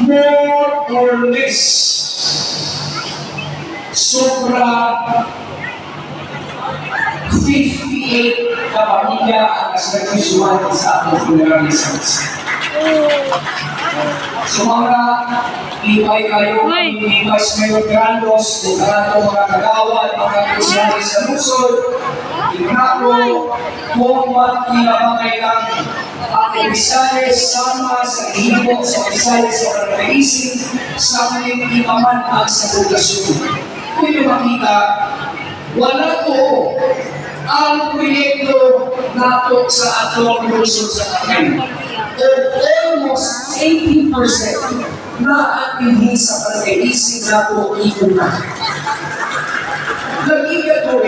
more or less, sobra 58 na pamilya ang nagkisuhan sa atong funerary service. So mga ibay kayo, ibay sa Mayor Grandos, kung karito mga kagawad, mga kusyari sa Luzon, Ignako, kung kinabangailang ang Visayas sama sa ihibo sa Visayas sa Organizing sa mga imaman ang sa populasyon. Kung yung makita, wala to ang proyekto nato sa atong Luzon sa Cagayan. Almost 80% na ang hindi sa pag-iisip na po ikuna. Nag-iga to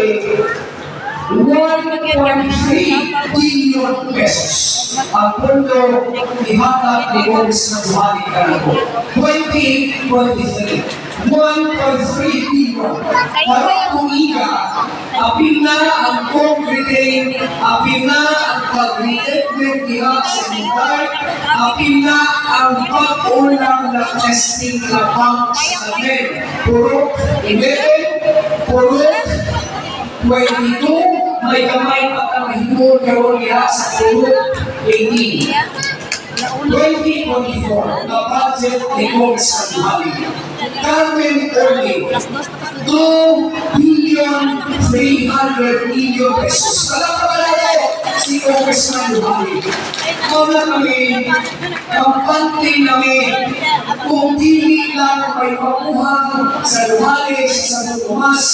1.3 billion pesos ang pondo ihatag ni Congressman Johanny Canaco. 2023, 1.3 billion. Para tumiga, apin na ang concrete, apin na ang pag-re-equip niya sa militar, apin na ang pag-ulang na testing na banks natin. Puro 11, puro 22, may kamay pa ang himod karoon niya sa puro 18. 2024, na budget ni Congressman Johanny. Carmen only, 2,300,000,000 pesos. Kalapalala si Congressman Johanny. Wala kami, kampante namin, kung dili lang may makuha sa Luhales, sa Tomas,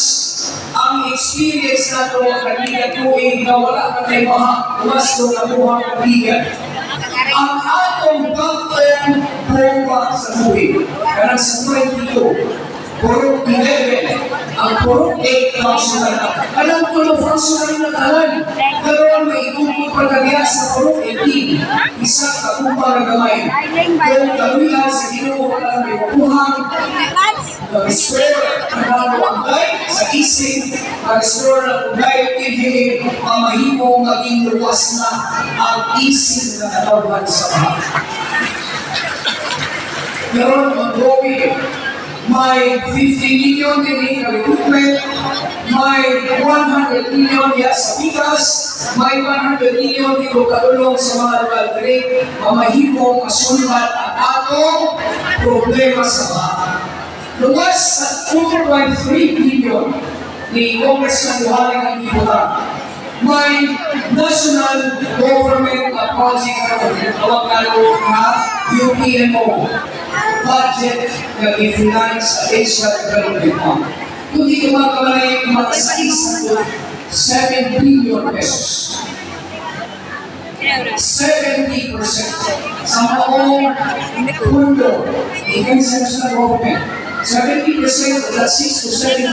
ang experience na ito, kanina tuwing na wala ka tayo mas ito nakuha kabigan. Ang atong bagong bomba sa buhay, karang sa 22, puro 11, ang puro 8,000 na. Alam ko na function na talan, pero may ikupot pa nagya sa puro 18, isa kakumpa na gamay. Kung kaluyan sa ginoo na may makuhang, nag-restore na naluwagay sa isip, nag-restore na naluwagay, hindi mamahimo maging luwas na ang isip na katawan sa bahay. Meron mag-gawin, may 50 million din na recruitment, may 100 million diya sa bigas, may 100 million din katulong sa mga local trade, mamahimo masulbat ang atong problema sa bahay. Luwas sa 2.3 billion ni Congressman Johanny ang ibutan. May national government project na tawag na UPMO budget na i-finance sa Asia Development Fund. Kung di kumakamay, kumakasais na 7 billion pesos. 70% sa maong pundo, i-consensus na government. 70% of that 6 to 7